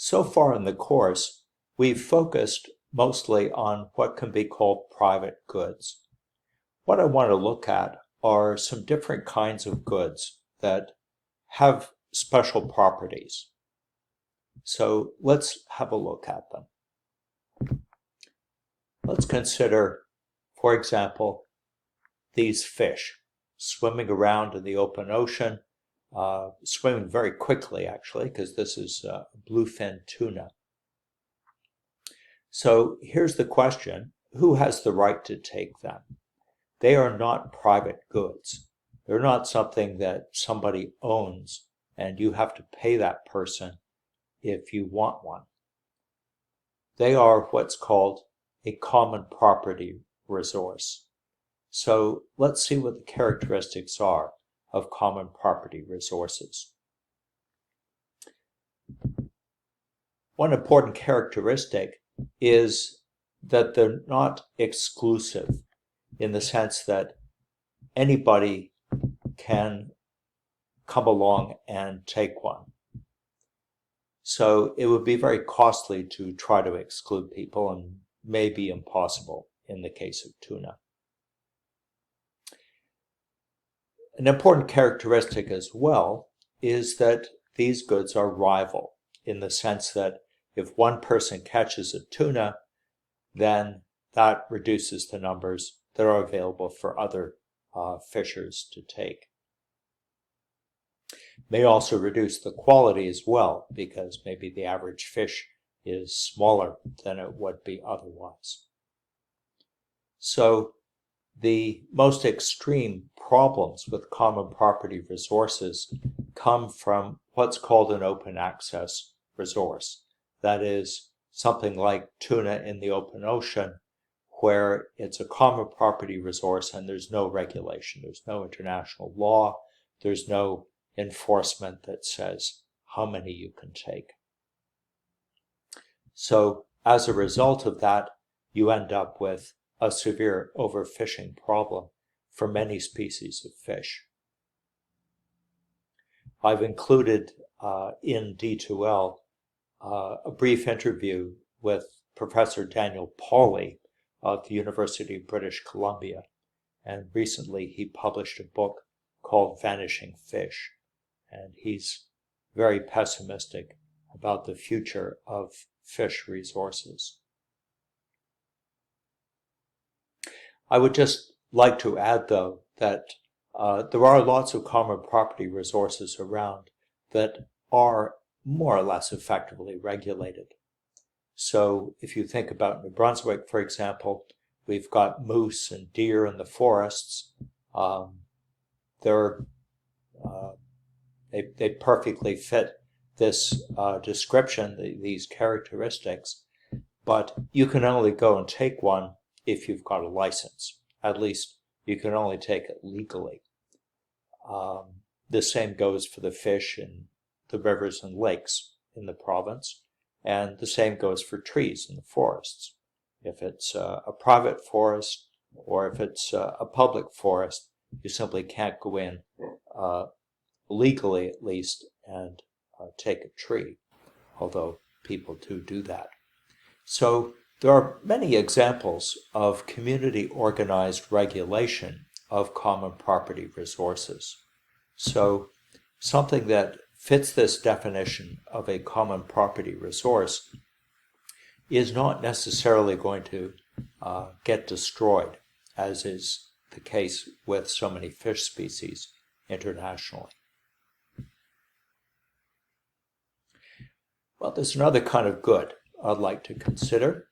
So far in the course, we've focused mostly on what can be called private goods. What I want to look at are some different kinds of goods that have special properties. So let's have a look at them. Let's consider, for example, these fish swimming around in the open ocean, swimming very quickly actually, because this is bluefin tuna. So here's the question: who has the right to take them? They are not private goods. They're not something that somebody owns and you have to pay that person if you want one. They are what's called a common property resource. So let's see what the characteristics are of common property resources. One important characteristic is that they're not exclusive, in the sense that anybody can come along and take one. So it would be very costly to try to exclude people, and may be impossible in the case of tuna. An important characteristic as well is that these goods are rival, in the sense that if one person catches a tuna, then that reduces the numbers that are available for other fishers to take. May also reduce the quality as well, because maybe the average fish is smaller than it would be otherwise. So the most extreme problems with common property resources come from what's called an open access resource. That is something like tuna in the open ocean, where it's a common property resource and there's no regulation, there's no international law, there's no enforcement that says how many you can take. So as a result of that, you end up with a severe overfishing problem for many species of fish. I've included in D2L a brief interview with Professor Daniel Pauly of the University of British Columbia, and recently he published a book called Vanishing Fish, and he's very pessimistic about the future of fish resources. I would just like to add, though, that there are lots of common property resources around that are more or less effectively regulated. So if you think about New Brunswick, for example, we've got moose and deer in the forests. They perfectly fit this description, these characteristics, but you can only go and take one if you've got a license. At least you can only take it legally. The same goes for the fish in the rivers and lakes in the province, and the same goes for trees in the forests. If it's a private forest or if it's a public forest, you simply can't go in legally, at least, and take a tree, although people do that. So there are many examples of community organized regulation of common property resources. So something that fits this definition of a common property resource is not necessarily going to get destroyed, as is the case with so many fish species internationally. Well, there's another kind of good I'd like to consider.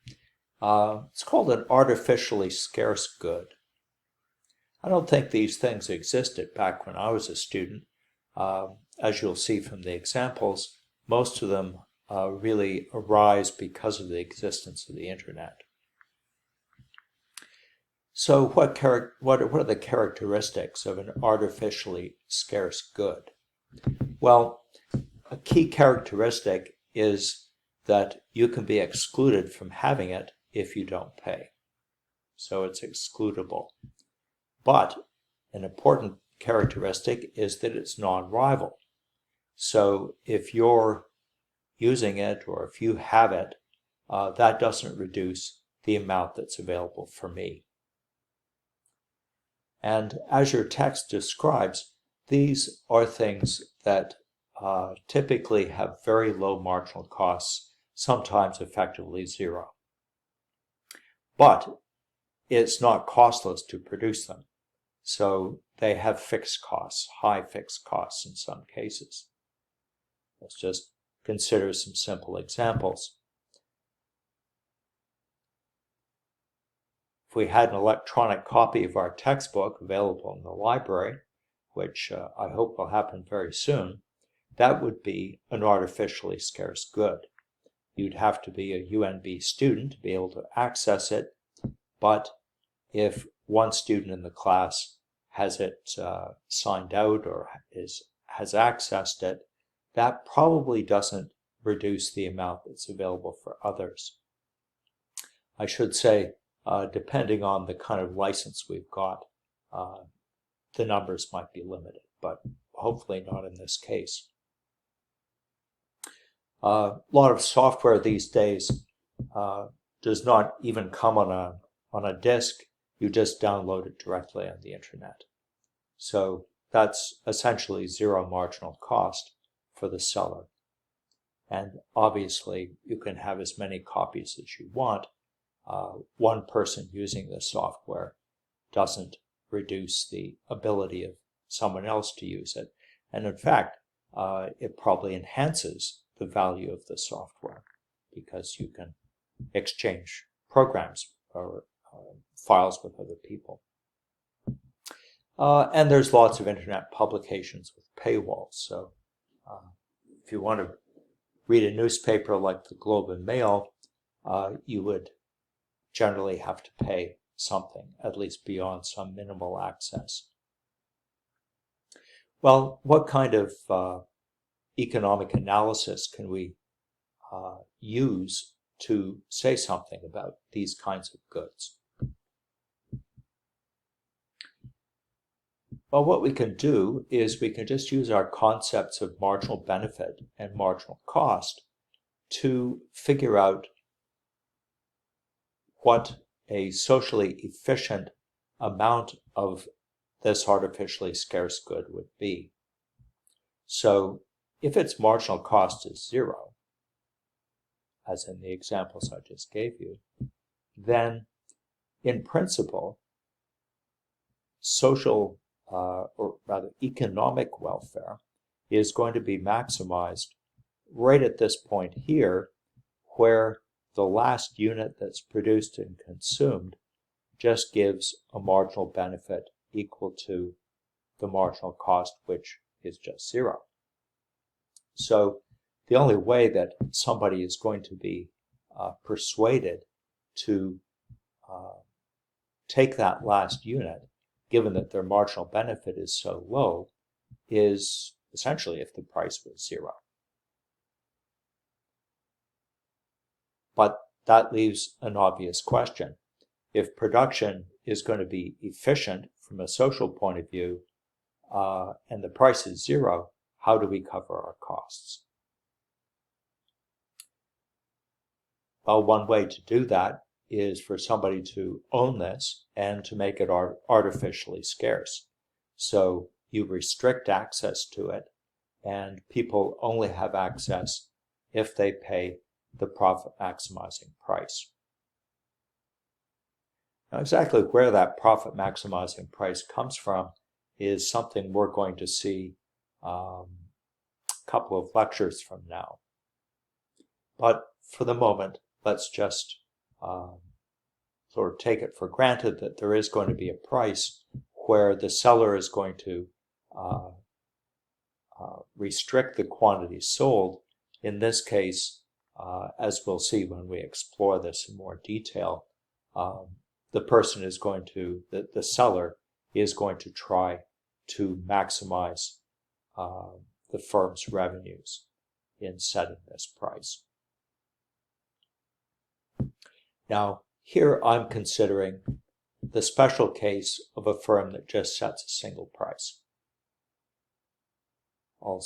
It's called an artificially scarce good. I don't think these things existed back when I was a student. As you'll see from the examples, most of them really arise because of the existence of the internet. So what are the characteristics of an artificially scarce good? Well, a key characteristic is that you can be excluded from having it if you don't pay. So it's excludable. But an important characteristic is that it's non-rival. So if you're using it or if you have it, that doesn't reduce the amount that's available for me. And as your text describes, these are things that typically have very low marginal costs, sometimes effectively zero. But it's not costless to produce them. So they have fixed costs, high fixed costs in some cases. Let's just consider some simple examples. If we had an electronic copy of our textbook available in the library, which I hope will happen very soon, that would be an artificially scarce good. You'd have to be a UNB student to be able to access it, but if one student in the class has it signed out or has accessed it, that probably doesn't reduce the amount that's available for others. I should say, depending on the kind of license we've got, the numbers might be limited, but hopefully not in this case. A lot of software these days does not even come on a disk. You just download it directly on the internet. So that's essentially zero marginal cost for the seller. And obviously, you can have as many copies as you want. One person using the software doesn't reduce the ability of someone else to use it. And in fact, it probably enhances the value of the software because you can exchange programs or files with other people. And there's lots of internet publications with paywalls. So if you want to read a newspaper like the Globe and Mail, you would generally have to pay something, at least beyond some minimal access. Well, what kind of economic analysis can we use to say something about these kinds of goods? Well, what we can do is we can just use our concepts of marginal benefit and marginal cost to figure out what a socially efficient amount of this artificially scarce good would be. So if its marginal cost is zero, as in the examples I just gave you, then in principle, social or rather economic welfare is going to be maximized right at this point here, where the last unit that's produced and consumed just gives a marginal benefit equal to the marginal cost, which is just zero. So the only way that somebody is going to be persuaded to take that last unit, given that their marginal benefit is so low, is essentially if the price was zero. But that leaves an obvious question. If production is going to be efficient from a social point of view, and the price is zero, how do we cover our costs? Well, one way to do that is for somebody to own this and to make it artificially scarce. So you restrict access to it, and people only have access if they pay the profit maximizing price. Now, exactly where that profit maximizing price comes from is something we're going to see a couple of lectures from now. But for the moment, let's just sort of take it for granted that there is going to be a price where the seller is going to restrict the quantity sold. In this case, as we'll see when we explore this in more detail, the person is going to, the seller is going to try to maximize the firm's revenues in setting this price. Now, here I'm considering the special case of a firm that just sets a single price. I'll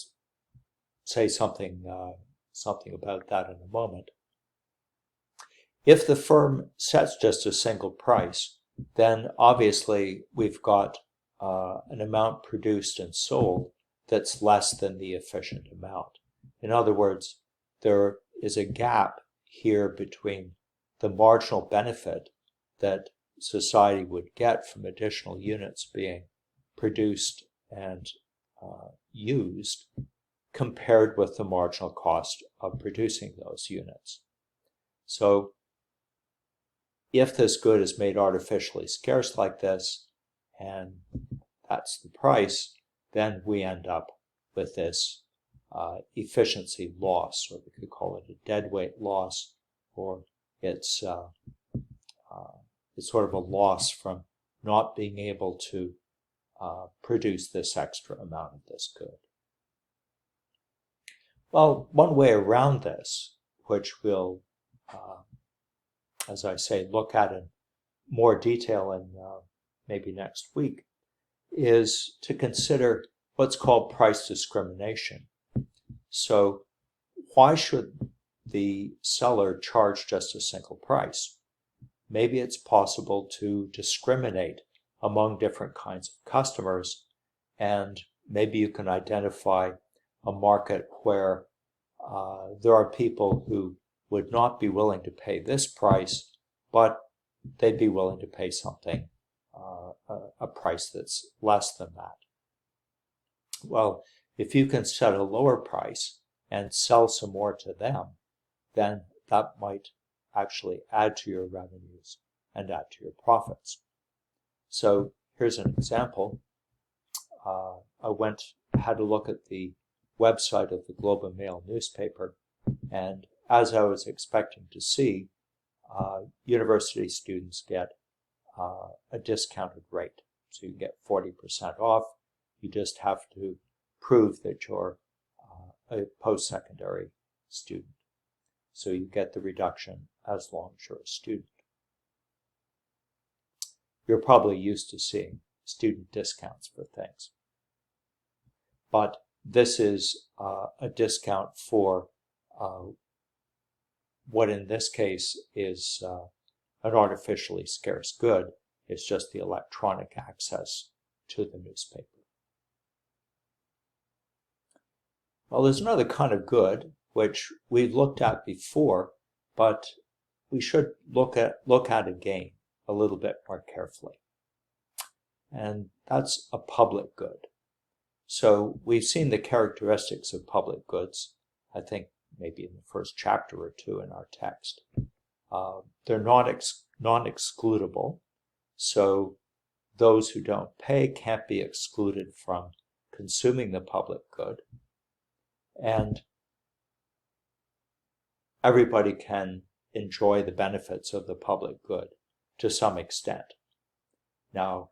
say something something about that in a moment. If the firm sets just a single price, then obviously we've got an amount produced and sold that's less than the efficient amount. In other words, there is a gap here between the marginal benefit that society would get from additional units being produced and used compared with the marginal cost of producing those units. So if this good is made artificially scarce like this, and that's the price, then we end up with this efficiency loss, or we could call it a deadweight loss, or it's sort of a loss from not being able to produce this extra amount of this good. Well, one way around this, which we'll, as I say, look at in more detail in maybe next week, is to consider what's called price discrimination. So why should the seller charge just a single price? Maybe it's possible to discriminate among different kinds of customers, and maybe you can identify a market where there are people who would not be willing to pay this price, but they'd be willing to pay something, a price that's less than that. Well, if you can set a lower price and sell some more to them, then that might actually add to your revenues and add to your profits. So here's an example. I had a look at the website of the Globe and Mail newspaper, and as I was expecting to see, university students get a discounted rate. So you get 40% off. You just have to prove that you're a post-secondary student. So you get the reduction as long as you're a student. You're probably used to seeing student discounts for things. But this is a discount for what in this case is an artificially scarce good. It's just the electronic access to the newspaper. Well, there's another kind of good which we've looked at before, but we should look at again a little bit more carefully. And that's a public good. So we've seen the characteristics of public goods, I think maybe in the first chapter or two in our text. They're non-excludable, so those who don't pay can't be excluded from consuming the public good. And everybody can enjoy the benefits of the public good to some extent. Now,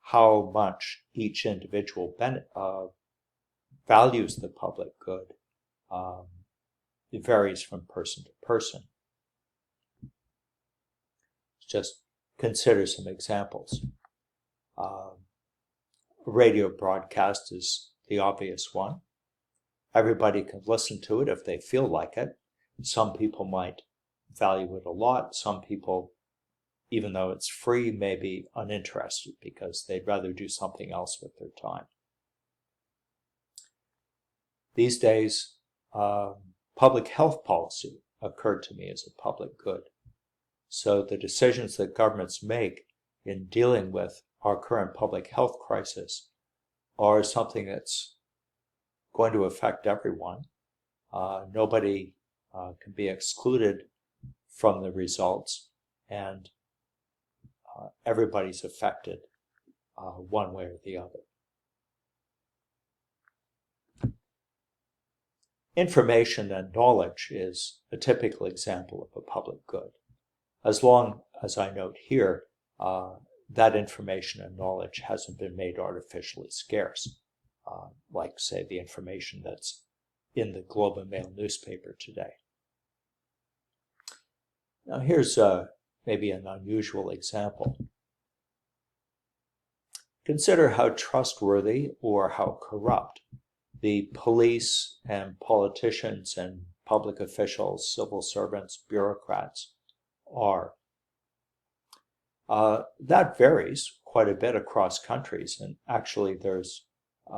how much each individual values the public good, it varies from person to person. Just consider some examples. A radio broadcast is the obvious one. Everybody can listen to it if they feel like it. Some people might value it a lot. Some people, even though it's free, may be uninterested because they'd rather do something else with their time. These days, public health policy occurred to me as a public good. So the decisions that governments make in dealing with our current public health crisis are something that's going to affect everyone. Nobody can be excluded from the results, and everybody's affected one way or the other. Information and knowledge is a typical example of a public good. As long as I note here, that information and knowledge hasn't been made artificially scarce, like, say, the information that's in the Globe and Mail newspaper today. Now here's maybe an unusual example. Consider how trustworthy or how corrupt the police and politicians and public officials, civil servants, bureaucrats are. That varies quite a bit across countries, and actually there's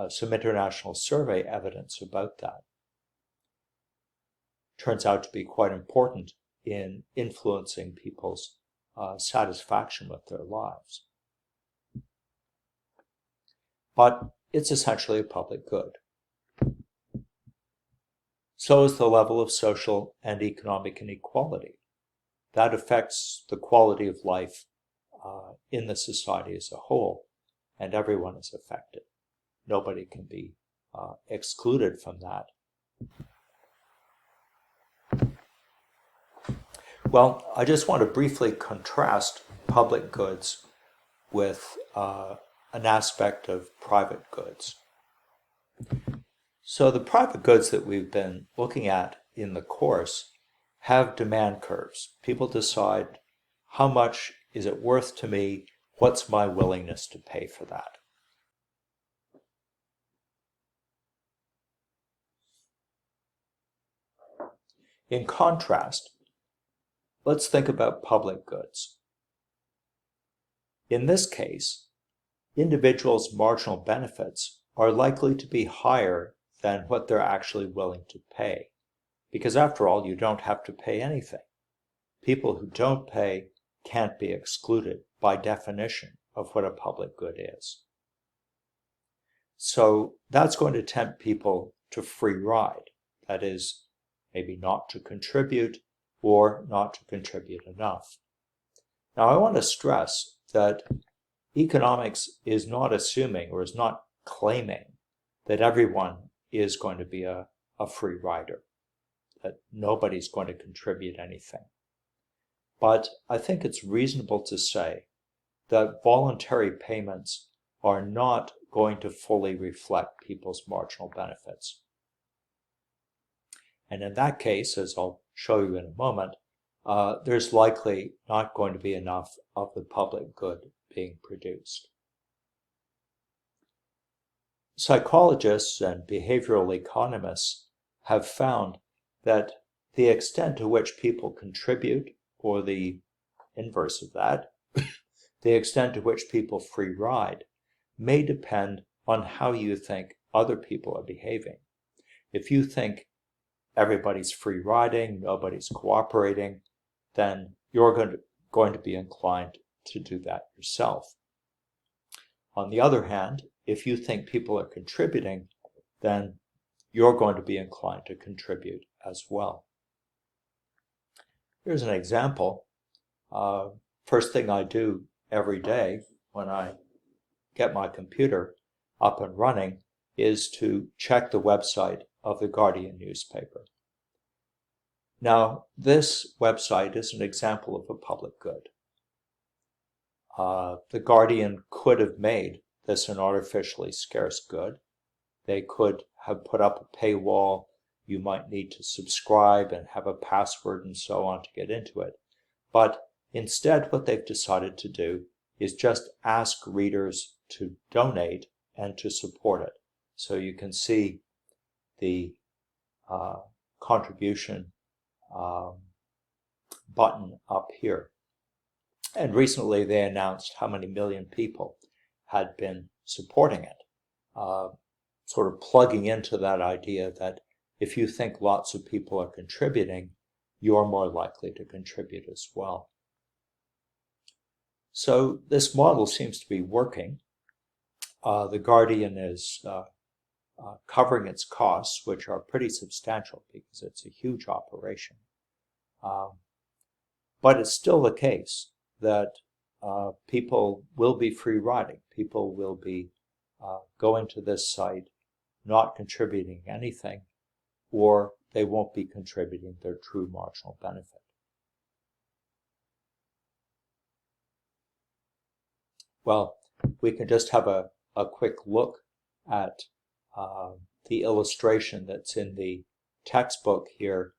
some international survey evidence about that. Turns out to be quite important in influencing people's satisfaction with their lives. But it's essentially a public good. So is the level of social and economic inequality. That affects the quality of life in the society as a whole, and everyone is affected. Nobody can be excluded from that. Well, I just want to briefly contrast public goods with an aspect of private goods. So the private goods that we've been looking at in the course have demand curves. People decide how much is it worth to me, what's my willingness to pay for that. In contrast, let's think about public goods. In this case, individuals' marginal benefits are likely to be higher than what they're actually willing to pay. Because after all, you don't have to pay anything. People who don't pay can't be excluded by definition of what a public good is. So that's going to tempt people to free ride. That is, maybe not to contribute or not to contribute enough. Now, I want to stress that economics is not assuming or is not claiming that everyone is going to be a free rider, that nobody's going to contribute anything. But I think it's reasonable to say that voluntary payments are not going to fully reflect people's marginal benefits. And in that case, as I'll show you in a moment, there's likely not going to be enough of the public good being produced. Psychologists and behavioral economists have found that the extent to which people contribute, or the inverse of that, the extent to which people free ride, may depend on how you think other people are behaving. If you think everybody's free riding, nobody's cooperating, then you're going to be inclined to do that yourself. On the other hand, if you think people are contributing, then you're going to be inclined to contribute as well. Here's an example. First thing I do every day when I get my computer up and running is to check the website of the Guardian newspaper. Now, this website is an example of a public good. The Guardian could have made this an artificially scarce good. They could have put up a paywall. You might need to subscribe and have a password and so on to get into it. But instead, what they've decided to do is just ask readers to donate and to support it. So you can see the contribution button up here. And recently they announced how many million people had been supporting it, sort of plugging into that idea that if you think lots of people are contributing, you're more likely to contribute as well. So this model seems to be working. The Guardian is covering its costs, which are pretty substantial because it's a huge operation. But it's still the case that people will be free riding. People will be going to this site, not contributing anything, or they won't be contributing their true marginal benefit. Well, we can just have a quick look at the illustration that's in the textbook here.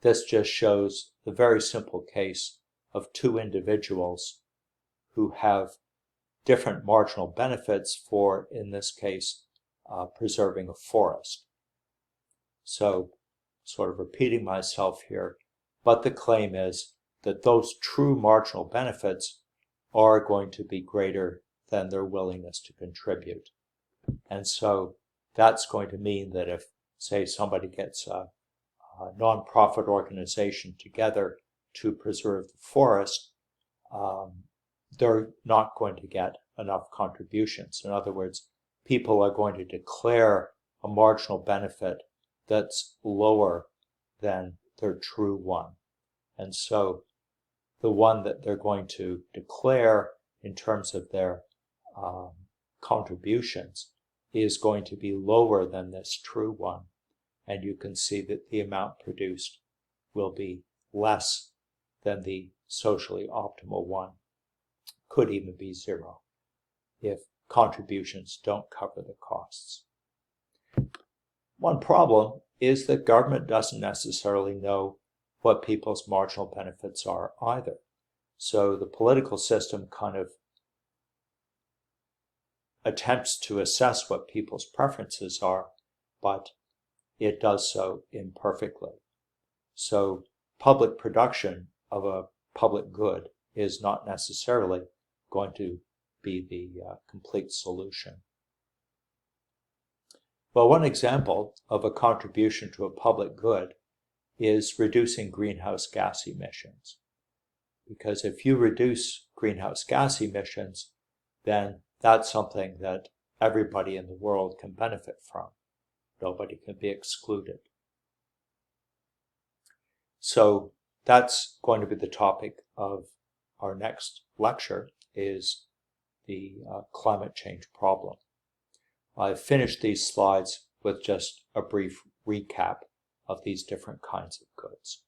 This just shows the very simple case of two individuals who have different marginal benefits for, in this case, preserving a forest. So sort of repeating myself here, but the claim is that those true marginal benefits are going to be greater than their willingness to contribute. And so that's going to mean that if, say, somebody gets a nonprofit organization together to preserve the forest, they're not going to get enough contributions. In other words, people are going to declare a marginal benefit that's lower than their true one. And so the one that they're going to declare in terms of their contributions is going to be lower than this true one. And you can see that the amount produced will be less than the socially optimal one. Could even be zero if contributions don't cover the costs. One problem is that government doesn't necessarily know what people's marginal benefits are either. So the political system kind of attempts to assess what people's preferences are, but it does so imperfectly. So public production of a public good is not necessarily going to be the complete solution. Well, one example of a contribution to a public good is reducing greenhouse gas emissions. Because if you reduce greenhouse gas emissions, then that's something that everybody in the world can benefit from. Nobody can be excluded. So that's going to be the topic of our next lecture, is the climate change problem. I've finished these slides with just a brief recap of these different kinds of goods.